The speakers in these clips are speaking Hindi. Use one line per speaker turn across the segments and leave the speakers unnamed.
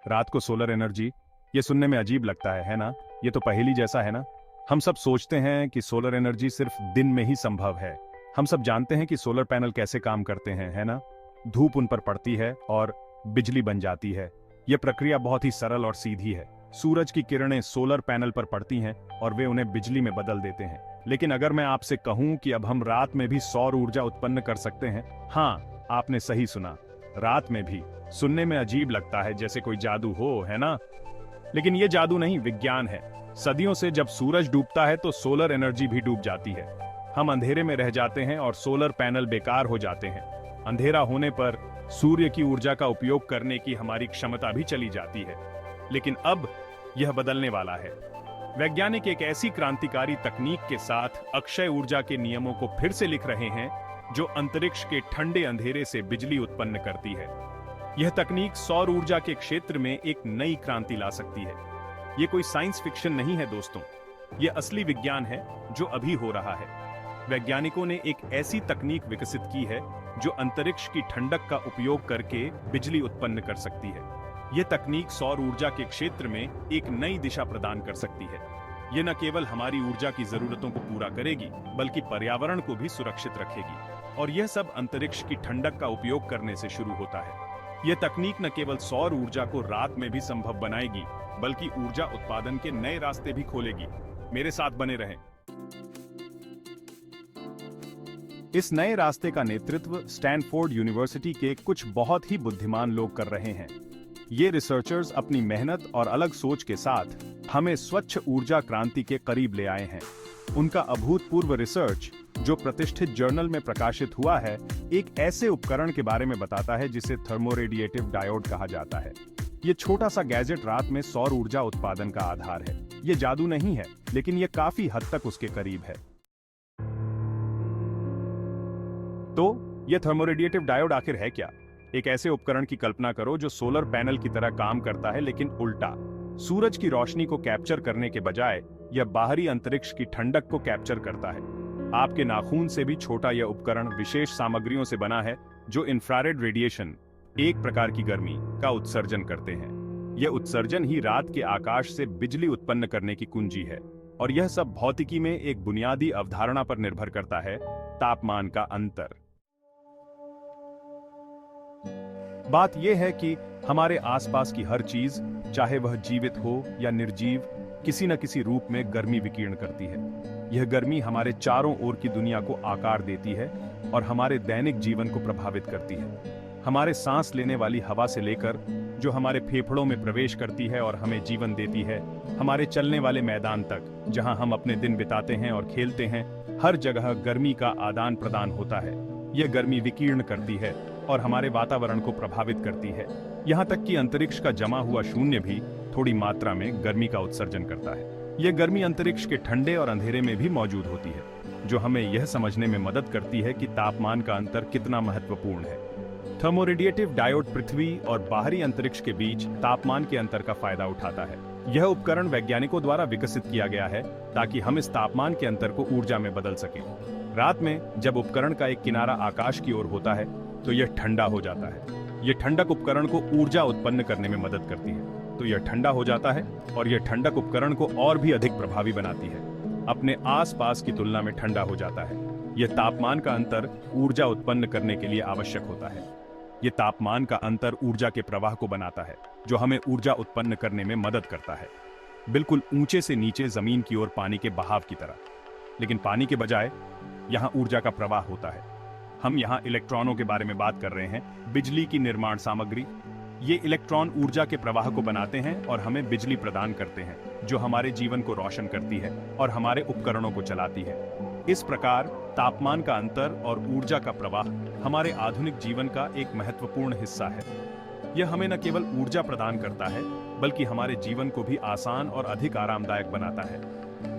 रात को सोलर एनर्जी, ये सुनने में अजीब लगता है ना? ये तो पहेली जैसा है ना? हम सब सोचते हैं कि सोलर एनर्जी सिर्फ दिन में ही संभव है। हम सब जानते हैं कि सोलर पैनल कैसे काम करते हैं, है ना? धूप उन पर पड़ती है और बिजली बन जाती है। यह प्रक्रिया बहुत ही सरल और सीधी है। सूरज की किरणें सोलर पैनल पर पड़ती हैं और वे उन्हें बिजली में बदल देते हैं। लेकिन अगर मैं आपसे कहूं कि अब हम रात में भी सौर ऊर्जा उत्पन्न कर सकते हैं, हाँ, आपने सही सुना, रात में भी। सुनने में अजीब लगता है, जैसे कोई जादू हो, है ना? लेकिन ये जादू नहीं, विज्ञान है। सदियों से जब सूरज डूबता है तो सोलर एनर्जी भी डूब जाती है। हम अंधेरे में रह जाते हैं और सोलर पैनल बेकार हो जाते हैं। अंधेरा होने पर सूर्य की ऊर्जा का उपयोग करने की हमारी क्षमता भी चली जाती है। लेकिन अब यह बदलने वाला है। वैज्ञानिक एक ऐसी क्रांतिकारी तकनीक के साथ अक्षय ऊर्जा के नियमों को फिर से लिख रहे हैं, जो अंतरिक्ष के ठंडे अंधेरे से बिजली उत्पन्न करती है। यह तकनीक सौर ऊर्जा के क्षेत्र में एक नई क्रांति ला सकती है। यह कोई साइंस फिक्शन नहीं है दोस्तों, यह असली विज्ञान है जो अभी हो रहा है। वैज्ञानिकों ने एक ऐसी तकनीक विकसित की है जो अंतरिक्ष की ठंडक का उपयोग करके बिजली उत्पन्न कर सकती है। यह तकनीक सौर ऊर्जा के क्षेत्र में एक नई दिशा प्रदान कर सकती है। यह न केवल हमारी ऊर्जा की जरूरतों को पूरा करेगी, बल्कि पर्यावरण को भी सुरक्षित रखेगी। और यह सब अंतरिक्ष की ठंडक का उपयोग करने से शुरू होता है। यह तकनीक न केवल सौर ऊर्जा को रात में भी संभव बनाएगी, बल्कि ऊर्जा उत्पादन के नए रास्ते भी खोलेगी। मेरे साथ बने रहें। इस नए रास्ते का नेतृत्व स्टैनफोर्ड यूनिवर्सिटी के कुछ बहुत ही बुद्धिमान लोग कर रहे हैं। ये रिसर्चर्स अपनी मेहनत और अलग सोच के साथ हमें स्वच्छ ऊर्जा क्रांति के करीब ले आए हैं। उनका अभूतपूर्व रिसर्च, जो प्रतिष्ठित जर्नल में प्रकाशित हुआ है, एक ऐसे उपकरण के बारे में बताता है जिसे थर्मोरेडिएटिव डायोड कहा जाता है। ये छोटा सा गैजेट रात में सौर ऊर्जा उत्पादन का आधार है। ये जादू नहीं है, लेकिन ये काफी हद तक उसके करीब है। तो ये थर्मोरेडिएटिव डायोड आखिर है क्या? एक ऐसे उपकरण की कल्पना करो जो सोलर पैनल की तरह काम करता है, लेकिन उल्टा। सूरज की रोशनी को कैप्चर करने के बजाय यह बाहरी अंतरिक्ष की ठंडक को कैप्चर करता है। आपके नाखून से भी छोटा यह उपकरण विशेष सामग्रियों से बना है जो इंफ्रारेड रेडिएशन, एक प्रकार की गर्मी, का उत्सर्जन करते हैं। यह उत्सर्जन ही रात के आकाश से बिजली उत्पन्न करने की कुंजी है। और यह सब भौतिकी में एक बुनियादी अवधारणा पर निर्भर करता है, तापमान का अंतर। बात यह है कि हमारे आसपास की हर चीज, चाहे वह जीवित हो या निर्जीव, किसी न किसी रूप में गर्मी विकीर्ण करती है। यह गर्मी हमारे चारों ओर की दुनिया को आकार देती है और हमारे दैनिक जीवन को प्रभावित करती है। हमारे सांस लेने वाली हवा से लेकर, जो हमारे फेफड़ों में प्रवेश करती है और हमें जीवन देती है, हमारे चलने वाले मैदान तक, जहां हम अपने दिन बिताते हैं और खेलते हैं, हर जगह गर्मी का आदान प्रदान होता है। यह गर्मी विकीर्ण करती है और हमारे वातावरण को प्रभावित करती है। यहाँ तक कि अंतरिक्ष का जमा हुआ शून्य भी थोड़ी मात्रा में गर्मी का उत्सर्जन करता है। यह गर्मी अंतरिक्ष के ठंडे और अंधेरे में भी मौजूद होती है, जो हमें यह समझने में मदद करती है कि तापमान का अंतर कितना महत्वपूर्ण है। थर्मोरेडिएटिव डायोड पृथ्वी और बाहरी अंतरिक्ष के बीच तापमान के अंतर का फायदा उठाता है। यह उपकरण वैज्ञानिकों द्वारा विकसित किया गया है ताकि हम इस तापमान के अंतर को ऊर्जा में बदल सकें। रात में जब उपकरण का एक किनारा आकाश की ओर होता है तो यह ठंडा हो जाता है। यह ठंडक उपकरण को ऊर्जा उत्पन्न करने में मदद करती है। तो यह ठंडा हो जाता है और यह ठंडक उपकरण को और भी अधिक प्रभावी बनाती है, अपने आसपास की तुलना में ठंडा हो जाता है। यह तापमान का अंतर ऊर्जा उत्पन्न करने के लिए आवश्यक होता है। यह तापमान का अंतर ऊर्जा के प्रवाह को बनाता है, जो हमें ऊर्जा उत्पन्न करने में मदद करता है, बिल्कुल ऊंचे से नीचे जमीन की ओर पानी के बहाव की तरह। लेकिन पानी के बजाय यहाँ ऊर्जा का प्रवाह होता है। हम यहाँ इलेक्ट्रॉनों के बारे में बात कर रहे हैं, बिजली की निर्माण सामग्री। ये इलेक्ट्रॉन ऊर्जा के प्रवाह को बनाते हैं और हमें बिजली प्रदान करते हैं, जो हमारे जीवन को रोशन करती है और हमारे उपकरणों को चलाती है। इस प्रकार तापमान का अंतर और ऊर्जा का प्रवाह हमारे आधुनिक जीवन का एक महत्वपूर्ण हिस्सा है। यह हमें न केवल ऊर्जा प्रदान करता है, बल्कि हमारे जीवन को भी आसान और अधिक आरामदायक बनाता है।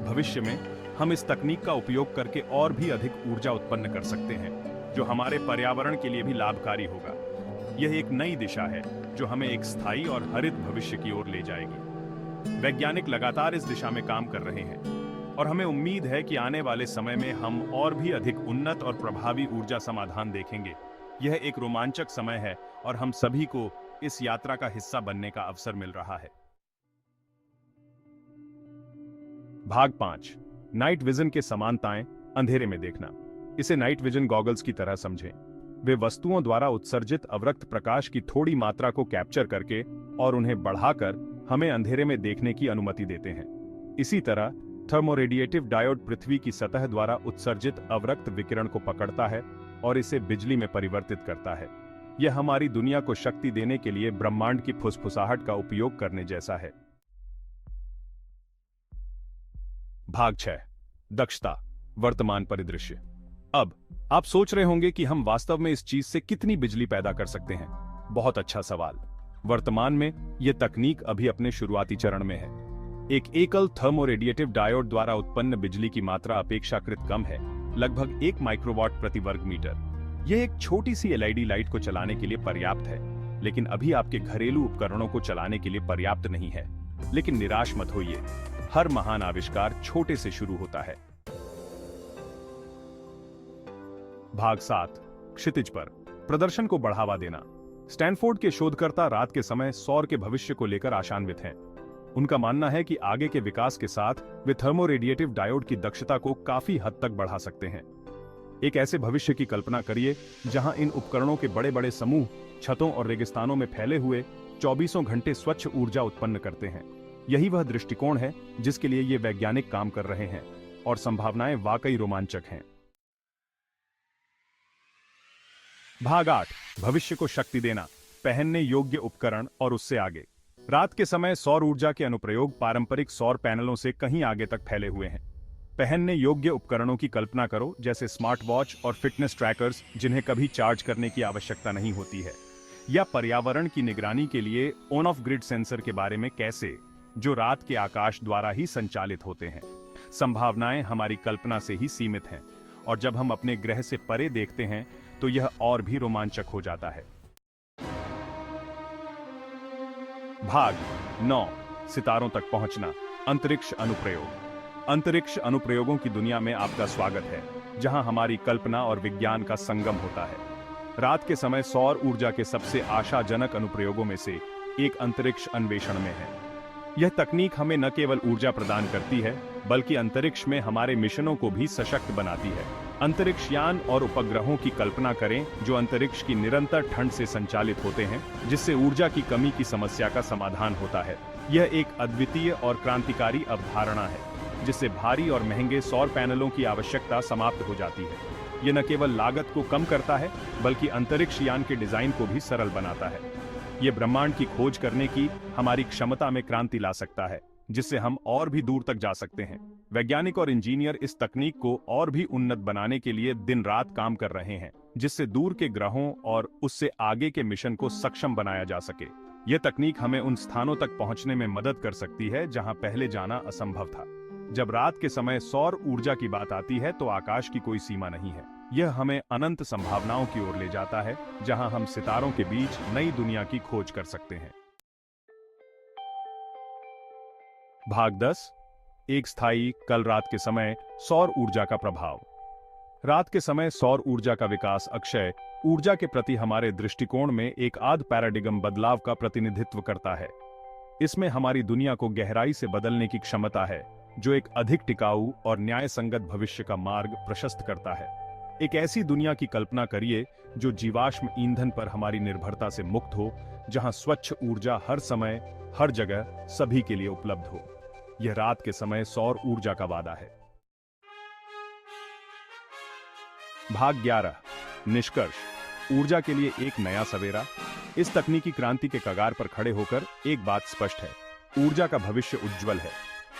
भविष्य में हम इस तकनीक का उपयोग करके और भी अधिक ऊर्जा उत्पन्न कर सकते हैं, जो हमारे पर्यावरण के लिए भी लाभकारी होगा। यह एक नई दिशा है जो हमें एक स्थायी और हरित भविष्य की ओर ले जाएगी। वैज्ञानिक लगातार इस दिशा में काम कर रहे हैं और हमें उम्मीद है कि आने वाले समय में हम और भी अधिक उन्नत और प्रभावी ऊर्जा समाधान देखेंगे। यह एक रोमांचक समय है और हम सभी को इस यात्रा का हिस्सा बनने का अवसर मिल रहा है। भाग 5, नाइट विजन के समानताएं, अंधेरे में देखना। इसे नाइट विजन गॉगल्स की तरह समझें। वे वस्तुओं द्वारा उत्सर्जित अवरक्त प्रकाश की थोड़ी मात्रा को कैप्चर करके और उन्हें बढ़ाकर हमें अंधेरे में देखने की अनुमति देते हैं। इसी तरह थर्मोरेडिएटिव डायोड पृथ्वी की सतह द्वारा उत्सर्जित अवरक्त विकिरण को पकड़ता है और इसे बिजली में परिवर्तित करता है। यह हमारी दुनिया को शक्ति देने के लिए ब्रह्मांड की फुसफुसाहट का उपयोग करने जैसा है। भाग 6, दक्षता, वर्तमान परिदृश्य। अब आप सोच रहे होंगे कि हम वास्तव में इस चीज से कितनी बिजली पैदा कर सकते हैं। बहुत अच्छा सवाल। वर्तमान में यह तकनीक अभी अपने शुरुआती चरण में है। एक एकल थर्मोरेडिएटिव डायोड द्वारा उत्पन्न बिजली की मात्रा अपेक्षाकृत कम है, लगभग 1 माइक्रोवाट प्रति वर्ग मीटर। यह एक छोटी सी एलईडी लाइट को चलाने के लिए पर्याप्त है, लेकिन अभी आपके घरेलू उपकरणों को चलाने के लिए पर्याप्त नहीं है। लेकिन निराश मत होइए, हर महान आविष्कार छोटे से शुरू होता है। भाग 7, क्षितिज पर, प्रदर्शन को बढ़ावा देना। स्टैनफोर्ड के शोधकर्ता रात के समय सौर के भविष्य को लेकर आशान्वित हैं। उनका मानना है कि आगे के विकास के साथ वे थर्मोरेडिएटिव डायोड की दक्षता को काफी हद तक बढ़ा सकते हैं। एक ऐसे भविष्य की कल्पना करिए जहां इन उपकरणों के बड़े बड़े समूह छतों और रेगिस्तानों में फैले हुए 24 घंटे स्वच्छ ऊर्जा उत्पन्न करते हैं। यही वह दृष्टिकोण है जिसके लिए ये वैज्ञानिक काम कर रहे हैं, और संभावनाएं वाकई रोमांचक हैं। भाग 8, भविष्य को शक्ति देना, पहनने योग्य उपकरण और उससे आगे। रात के समय सौर ऊर्जा के अनुप्रयोग पारंपरिक सौर पैनलों से कहीं आगे तक फैले हुए हैं। पहनने योग्य उपकरणों की कल्पना करो, जैसे स्मार्ट वॉच और फिटनेस ट्रैकर्स जिन्हें कभी चार्ज करने की आवश्यकता नहीं होती है, या पर्यावरण की निगरानी के लिए ऑन ऑफ ग्रिड सेंसर के बारे में कैसे, जो रात के आकाश द्वारा ही संचालित होते हैं। संभावनाएं हमारी कल्पना से ही सीमित हैं, और जब हम अपने ग्रह से परे देखते हैं तो यह और भी रोमांचक हो जाता है। भाग 9, सितारों तक पहुंचना, अंतरिक्ष अनुप्रयोग। अंतरिक्ष अनुप्रयोगों की दुनिया में आपका स्वागत है, जहां हमारी कल्पना और विज्ञान का संगम होता है। रात के समय सौर ऊर्जा के सबसे आशाजनक अनुप्रयोगों में से एक अंतरिक्ष अन्वेषण में है। यह तकनीक हमें न केवल ऊर्जा प्रदान करती है, बल्कि अंतरिक्ष में हमारे मिशनों को भी सशक्त बनाती है। अंतरिक्ष यान और उपग्रहों की कल्पना करें जो अंतरिक्ष की निरंतर ठंड से संचालित होते हैं, जिससे ऊर्जा की कमी की समस्या का समाधान होता है। यह एक अद्वितीय और क्रांतिकारी अवधारणा है, जिससे भारी और महंगे सौर पैनलों की आवश्यकता समाप्त हो जाती है। यह न केवल लागत को कम करता है, बल्कि अंतरिक्ष यान के डिजाइन को भी सरल बनाता है। यह ब्रह्मांड की खोज करने की हमारी क्षमता में क्रांति ला सकता है, जिससे हम और भी दूर तक जा सकते हैं। वैज्ञानिक और इंजीनियर इस तकनीक को और भी उन्नत बनाने के लिए दिन रात काम कर रहे हैं, जिससे दूर के ग्रहों और उससे आगे के मिशन को सक्षम बनाया जा सके। यह तकनीक हमें उन स्थानों तक पहुंचने में मदद कर सकती है जहां पहले जाना असंभव था। जब रात के समय सौर ऊर्जा की बात आती है तो आकाश की कोई सीमा नहीं है। यह हमें अनंत संभावनाओं की ओर ले जाता है, जहां हम सितारों के बीच नई दुनिया की खोज कर सकते हैं। भाग 10, एक स्थायी कल रात के समय सौर ऊर्जा का प्रभाव। रात के समय सौर ऊर्जा का विकास अक्षय ऊर्जा के प्रति हमारे दृष्टिकोण में एक आध पैराडिगम बदलाव का प्रतिनिधित्व करता है। इसमें हमारी दुनिया को गहराई से बदलने की क्षमता है, जो एक अधिक टिकाऊ और न्याय संगत भविष्य का मार्ग प्रशस्त करता है। एक ऐसी दुनिया की कल्पना करिए जो जीवाश्म ईंधन पर हमारी निर्भरता से मुक्त हो, जहां स्वच्छ ऊर्जा हर समय हर जगह सभी के लिए उपलब्ध हो। यह रात के समय सौर ऊर्जा का वादा है। भाग 11, निष्कर्ष, ऊर्जा के लिए एक नया सवेरा। इस तकनीकी क्रांति के कगार पर खड़े होकर एक बात स्पष्ट है, ऊर्जा का भविष्य उज्जवल है,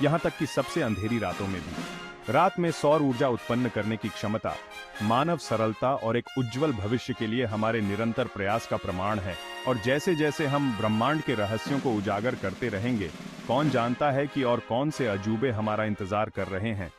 यहां तक कि सबसे अंधेरी रातों में भी। रात में सौर ऊर्जा उत्पन्न करने की क्षमता मानव सरलता और एक उज्जवल भविष्य के लिए हमारे निरंतर प्रयास का प्रमाण है। और जैसे जैसे हम ब्रह्मांड के रहस्यों को उजागर करते रहेंगे, कौन जानता है कि और कौन से अजूबे हमारा इंतजार कर रहे हैं।